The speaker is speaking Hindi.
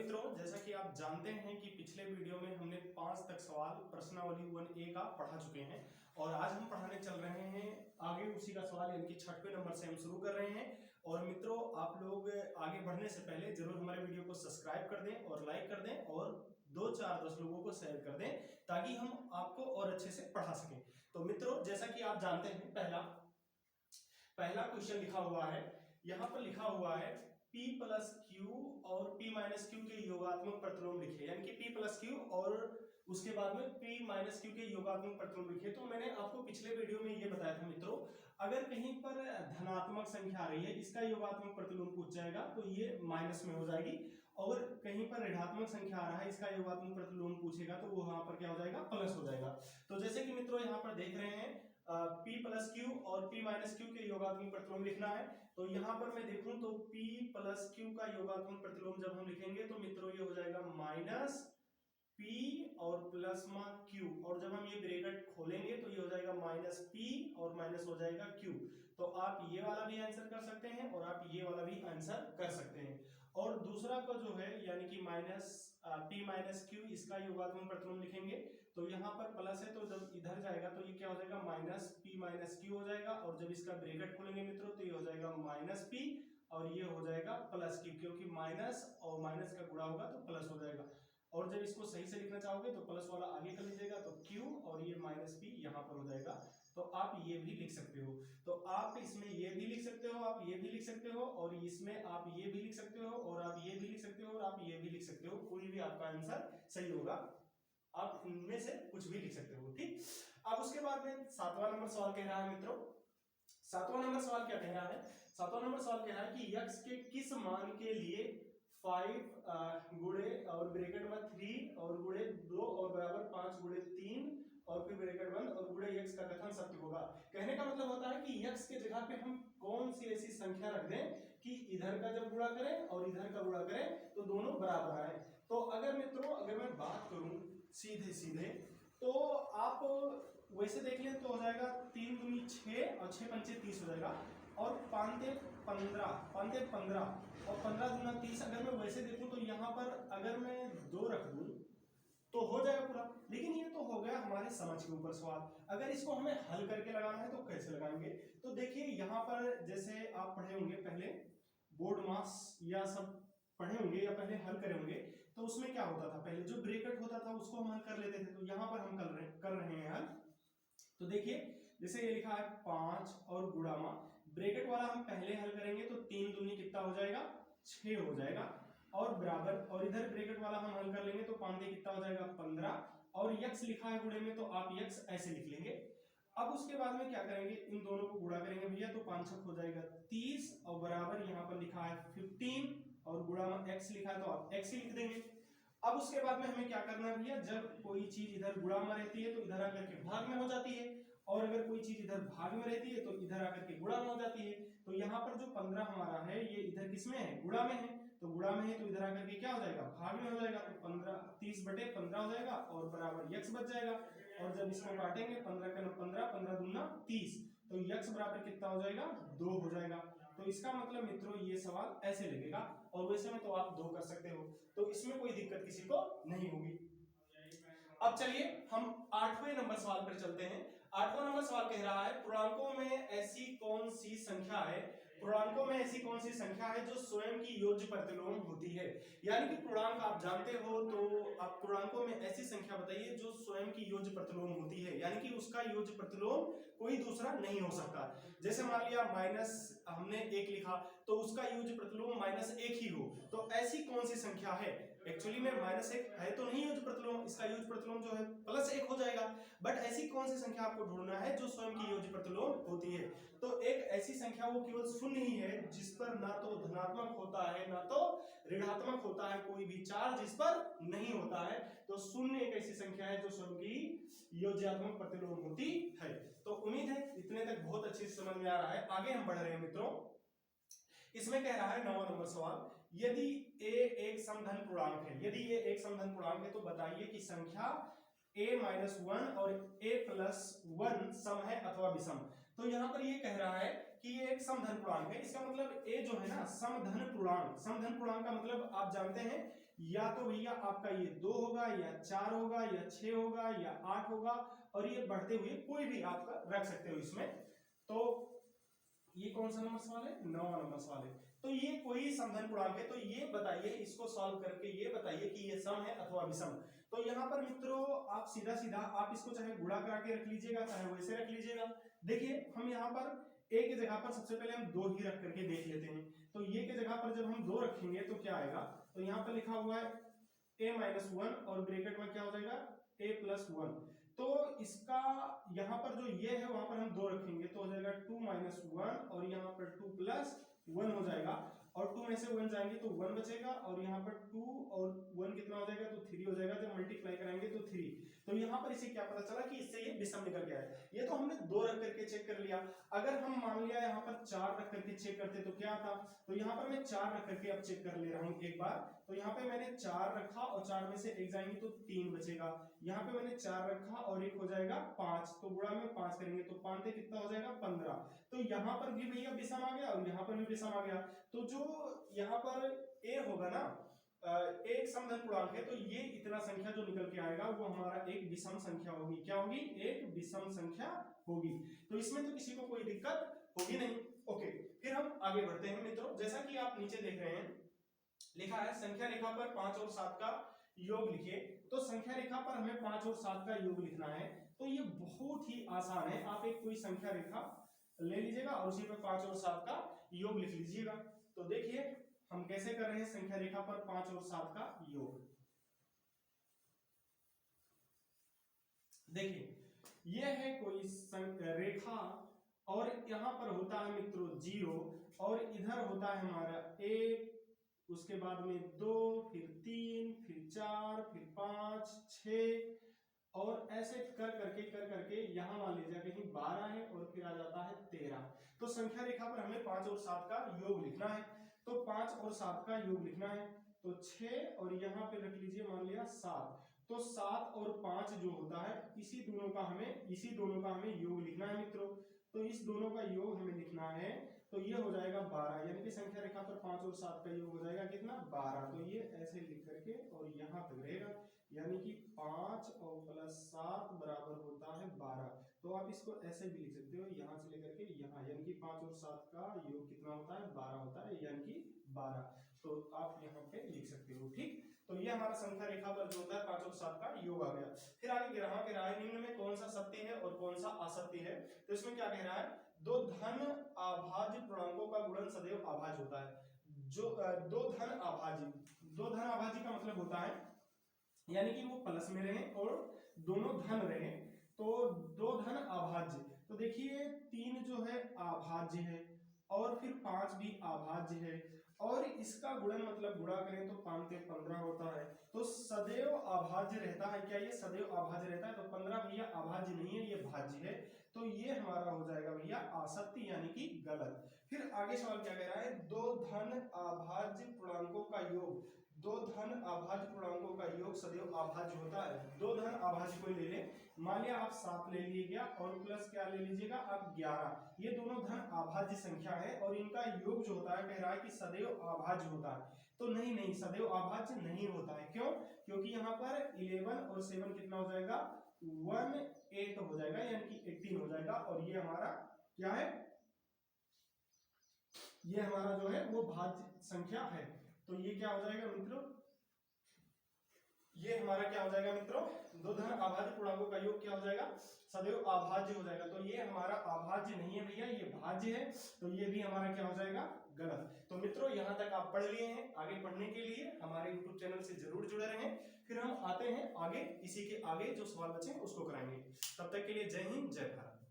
मित्रों, जैसा कि आप जानते हैं कि पिछले वीडियो में हमने 5 तक सवाल प्रश्नावली 1A का पढ़ा चुके हैं और आज हम पढ़ाने चल रहे हैं आगे उसी का सवाल, यानी कि 6वें नंबर से हम शुरू कर रहे हैं। और मित्रों, आप लोग आगे बढ़ने से पहले जरूर हमारे वीडियो को सब्सक्राइब कर दें और लाइक कर दें और 2-4-10 लोगों को शेयर कर दें ताकि हम आपको और अच्छे से पढ़ा सकें। तो मित्रों, जैसा कि आप जानते हैं, पहला क्वेश्चन लिखा हुआ है, यहाँ पर लिखा हुआ है P प्लस क्यू और P माइनस क्यू के योगात्मक प्रतिलोम लिखे, यानी कि P प्लस क्यू और उसके बाद में P माइनस क्यू के योगात्मक प्रतिलोम लिखे। तो मैंने आपको पिछले वीडियो में ये बताया था मित्रों, अगर कहीं पर धनात्मक संख्या आ रही है, इसका योगात्मक प्रतिलोम पूछ जाएगा तो ये माइनस में हो जाएगी, और कहीं पर ऋणात्मक संख्या आ रहा है, इसका योगात्मक प्रतिलोम पूछेगा तो वो वहां पर क्या हो जाएगा, प्लस हो जाएगा। तो जैसे कि मित्रों यहाँ पर देख रहे हैं P प्लस क्यू और P माइनस क्यू के योगात्मक प्रतिलोम लिखना है। तो यहाँ पर मैं देखूं तो P प्लस क्यू का योगात्मक प्रतिलोम जब हम लिखेंगे तो मित्रों ये हो जाएगा माइनस P और प्लस मा Q, और जब हम ये ब्रैकेट खोलेंगे तो ये हो जाएगा माइनस P और माइनस हो जाएगा Q। तो आप ये वाला भी आंसर कर सकते हैं और आप ये वाला भी आंसर कर सकते हैं। और दूसरा का जो है यानी कि माइनस P माइनस Q, इसका योगात्मक प्रतिलोम लिखेंगे तो यहाँ पर प्लस है तो जब इधर जाएगा तो ये क्या हो जाएगा, माइनस P माइनस Q हो जाएगा, और जब इसका ब्रैकेट खोलेंगे मित्रों तो ये हो जाएगा माइनस P और ये हो जाएगा प्लस Q, क्योंकि माइनस और माइनस का गुणा होगा तो प्लस हो जाएगा। और जब इसको सही से लिखना चाहोगे तो प्लस वाला आगे कर लीजिएगा तो Q और ये माइनस P यहाँ पर हो जाएगा। तो आप ये भी लिख सकते हो, तो आप इसमें ये भी लिख सकते हो, आप ये भी लिख सकते हो, और इसमें आप ये भी लिख सकते हो, और आप ये भी लिख सकते हो, और आप ये भी लिख सकते हो। कोई भी आपका आंसर सही होगा, आप इनमें से कुछ भी लिख सकते हो। ठीक, अब उसके बाद में 7वां नंबर सवाल कह रहा है मित्रों, 7वां नंबर सवाल क्या कह रहा है, 7वां नंबर सवाल कह रहा है कि x के किस मान के लिए 5 गुणे और ब्रैकेट में 3 और गुणे 2 और बराबर 5 गुणे 3 और फिर ब्रैकेट बंद और गुणे x का कथन सत्य होगा। कहने का मतलब होता है कि x के जगह पे हम कौन सी ऐसी संख्या रख दें कि इधर का जब गुणा करें और इधर का गुणा करें तो दोनों बराबर आए। तो अगर मित्रों, अगर मैं बात करूं सीधे सीधे तो आप वैसे देख लें तो हो जाएगा 3 दूनी 6 और 6 पंचे 30 हो जाएगा, और 5 पंते 15 और 15 दूना 30। अगर मैं वैसे देखूं तो यहाँ पर अगर मैं 2 रख दूं तो हो जाएगा पूरा। लेकिन ये तो हो गया हमारे समझ के ऊपर सवाल, अगर इसको हमें हल करके लगाना है तो कैसे लगाएंगे। तो देखिए यहाँ पर जैसे आप पढ़े होंगे पहले बोर्ड मास या सब पढ़े होंगे या पहले हल करे होंगे, तो उसमें क्या होता था, पहले जो ब्रैकेट होता था उसको हम हल कर लेते थे। तो यहाँ पर हम कर रहे हैं हल। तो देखिए जैसे ये लिखा है 5 और गुणामा, ब्रैकेट वाला हम पहले हल करेंगे तो 3 दूनी कितना हो जाएगा, 6 हो जाएगा, और बराबर, और इधर ब्रैकेट वाला हम हल कर लेंगे तो 5 कितना हो जाएगा 15, और x लिखा है गुणे में तो आप x ऐसे लिख लेंगे। अब उसके बाद में क्या करेंगे, इन दोनों को गुणा करेंगे भैया, तो 5 हो जाएगा 30 और बराबर यहाँ पर लिखा है 15 और गुणा में x लिखा है तो आप x ही लिख देंगे। अब उसके बाद में हमें क्या करना है भैया, जब कोई चीज इधर गुणा में रहती है तो इधर आकर के भाग में हो जाती है, और अगर कोई चीज इधर भाग में रहती है तो इधर आकर के गुणा में हो जाती है। तो यहाँ पर जो 15 हमारा है ये इधर किसमें है, गुणा में है, तो गुणा में है तो इधर आकर के क्या हो जाएगा, भाग में हो जाएगा। तो 15 30/15 हो जाएगा और बराबर x बच जाएगा, और जब इसको काटेंगे 15 का 15, 15 दूना 30, तो x बराबर कितना हो जाएगा, 2 हो जाएगा। तो इसका मतलब मित्रों ये सवाल ऐसे लगेगा, और वैसे में तो आप 2 कर सकते हो, तो इसमें कोई दिक्कत किसी को नहीं होगी। अब चलिए हम 8वें नंबर सवाल पर चलते हैं। 8वां नंबर सवाल कह रहा है पूर्णांकों में ऐसी कौन सी संख्या है, पूर्णांकों में ऐसी कौन सी संख्या है जो स्वयं की योज्य प्रतिलोम होती है। यानी कि पूर्णांक आप जानते हो, तो आप पूर्णांकों में ऐसी संख्या बताइए जो स्वयं की योज्य प्रतिलोम होती है, यानी कि उसका योज्य प्रतिलोम कोई दूसरा नहीं हो सकता। जैसे मान लिया माइनस हमने 1 लिखा तो उसका योज्य प्रतिलोम -1 ही हो, तो ऐसी कौन सी संख्या है। एक्चुअली में -1 है तो नहीं योज्य प्रतिलोम, इसका योज्य प्रतिलोम जो है +1 हो जाएगा, बट ऐसी कौन सी संख्या आपको ढूंढना है जो स्वयं की योज्य प्रतिलोम होती है। तो एक ऐसी संख्या वो केवल शून्य ही है जिस पर ना तो धनात्मक होता है ना तो ऋणात्मक होता है, कोई भी चार्ज जिस पर नहीं होता है। तो शून्य एक ऐसी संख्या है जो स्वयं की योज्यात्मक प्रतिलोम होती है। तो उम्मीद है इतने तक बहुत अच्छे से समझ में आ रहा है। आगे हम बढ़ रहे हैं मित्रों, इसमें कह रहा है 9वां नंबर सवाल, यदि a एक समधन पूर्णांक है, यदि ये एक समधन पूर्णांक है तो बताइए कि संख्या a-1 और a+1 सम है अथवा विषम। तो यहां पर ये कह रहा है कि ये एक समधन पूर्णांक है। इसका मतलब ए जो है ना समधन पूर्णांक, समधन पूर्णांक का मतलब आप जानते हैं या तो भैया आपका ये 2 होगा या 4 होगा या 6 होगा या 8 होगा, और ये बढ़ते हुए कोई भी आपका रख सकते हो इसमें। तो ये कौन सा नंबर सवाल है? 9वां नंबर सवाल है। तो ये कोई समधन पूर्णांक है, तो ये बताइए, इसको सॉल्व करके ये बताइए कि ये सम है अथवा विषम। तो यहाँ पर मित्रों आप सीधा सीधा आप इसको चाहे गुणा करा के रख लीजिएगा, चाहे वैसे रख लीजिएगा। देखिए हम यहाँ पर ए की जगह पर सबसे पहले हम 2 ही रख करके देख लेते हैं। तो ये की जगह पर जब हम 2 रखेंगे तो क्या आएगा, तो यहाँ पर लिखा हुआ है a-1 और ब्रैकेट में क्या हो जाएगा a+1। तो इसका यहाँ पर जो ये है वहां पर हम 2 रखेंगे तो हो जाएगा 2-1 और यहाँ पर 2+1 हो जाएगा, और 2 में से 1 जाएंगे तो 1 बचेगा, और यहाँ पर 2 और 1 कितना हो जाएगा, तो 3 हो जाएगा। जब मल्टीप्लाई कराएंगे तो 3। तो यहाँ पर इसे क्या पता चला कि इससे ये विषम निकल गया है। ये तो हमने 2 रख करके चेक कर लिया। अगर हम मान लिया यहाँ पर 4 रख करके चेक करते तो क्या आता, तो यहाँ पर मैं 4 रख करके अब चेक कर ले रहा हूँ एक बार। तो यहाँ पे मैंने 4 रखा और 4 में से 1 जाएंगे तो 3 बचेगा। यहाँ पे मैंने 4 रखा और 1 हो जाएगा 5, तो गुणा में 5 करेंगे तो 5 से कितना हो जाएगा 15। तो यहाँ पर भी भैया विषम आ गया और यहाँ पर भी विषम आ गया। तो जो यहाँ पर ए होगा ना, एक समधन पूर्णांक है, तो ये इतना संख्या जो निकल के आएगा वो हमारा एक विषम संख्या होगी। क्या होगी? एक विषम संख्या होगी। तो इसमें तो किसी को कोई दिक्कत होगी नहीं। ओके, फिर हम आगे बढ़ते हैं मित्रों। जैसा कि आप नीचे देख रहे हैं लिखा है संख्या रेखा पर 5 और 7 का योग लिखिए। तो संख्या रेखा पर हमें 5 और 7 का योग लिखना है। तो ये बहुत ही आसान है। आप एक कोई संख्या रेखा ले लीजिएगा और उसी पर 5 और 7 का योग लिख लीजिएगा। तो देखिए हम कैसे कर रहे हैं संख्या रेखा पर 5 और 7 का योग। देखिए ये है कोई रेखा और यहाँ पर होता है मित्रों 0 और इधर होता है हमारा 1, उसके बाद में 2, फिर 3, फिर 4, फिर 5, 6 और ऐसे कर करके यहाँ मान लीजिए कहीं 12 है और फिर आ जाता है 13। तो संख्या रेखा पर हमें 5 और 7 का योग लिखना है। तो 5 और 7 का योग लिखना है तो 6 और यहाँ पे रख लीजिए मान लिया 7। तो 7 और 5 जो होता है इसी दोनों का हमें योग लिखना है मित्रों। तो इस दोनों का योग हमें लिखना है। तो ये हो जाएगा 12, यानी कि संख्या रेखा पर 5 और 7 का योग हो जाएगा कितना 12। तो ये ऐसे लिख करके और यहाँ तक रहेगा, यानी कि 5 और +7 बराबर होता है 12। तो आप इसको ऐसे भी लिख सकते हो, यहाँ से लेकर के यहाँ, यानी कि 5 और 7 का योग कितना होता है 12 होता है, यानी कि 12। तो आप यहाँ पे लिख सकते हो। ठीक, तो ये हमारा संख्या रेखा पर जो होता है 5 और 7 का योग आ गया। फिर आगे ग्राह के राय निम्न में कौन सा सत्य है और कौन सा असत्य है। तो इसमें क्या कह रहा है, 2 धन अभाज्य पूर्णांकों का गुणन सदैव अभाज्य होता है। जो 2 धन अभाज्य का मतलब होता है यानी कि वो प्लस में रहे और दोनों धन रहे, तो 2 धन अभाज्य। तो देखिए 3 जो है अभाज्य है और फिर 5 भी अभाज्य है, और इसका गुणन मतलब गुणा करें तो 5 से 15 होता है। तो सदैव अभाज्य रहता है। क्या ये सदैव अभाज्य रहता है? तो 15 भैया अभाज्य नहीं है, ये भाज्य है। तो ये हमारा हो जाएगा भैया असत्य, यानी कि गलत। फिर आगे सवाल क्या कह रहा है, 2 धन अभाज्य पूर्णांकों का योग, 2 धन अभाज्य पूर्णांकों का योग सदैव अभाज्य होता है। 2 धन अभाज्य कोई ले ले, मान लिया आप 7 ले लीजिएगा और प्लस क्या ले लीजिएगा आप 11। ये दोनों धन अभाज्य संख्या है और इनका योग जो होता है कह रहा है कि सदैव अभाज्य होता है। तो नहीं, सदैव अभाज्य नहीं होता है। क्यों? क्योंकि यहाँ पर 11 और 7 कितना हो जाएगा 18 हो जाएगा, यानी कि 18 हो जाएगा। और ये हमारा क्या है, ये हमारा जो है वो भाज्य संख्या है। तो ये क्या हो जाएगा मित्रों, ये हमारा क्या हो जाएगा मित्रों, 2 धन अभाज्य पूर्णांकों का योग क्या हो जाएगा सदैव अभाज्य हो जाएगा। तो ये हमारा अभाज्य नहीं है भैया, ये भाज्य है। तो ये भी हमारा क्या हो जाएगा गलत। तो मित्रों यहाँ तक आप पढ़ लिए हैं। आगे पढ़ने के लिए हमारे YouTube चैनल से जरूर जुड़े रहें। फिर हम आते हैं आगे, इसी के आगे जो सवाल बचे हैं उसको कराएंगे। तब तक के लिए जय हिंद, जय भारत।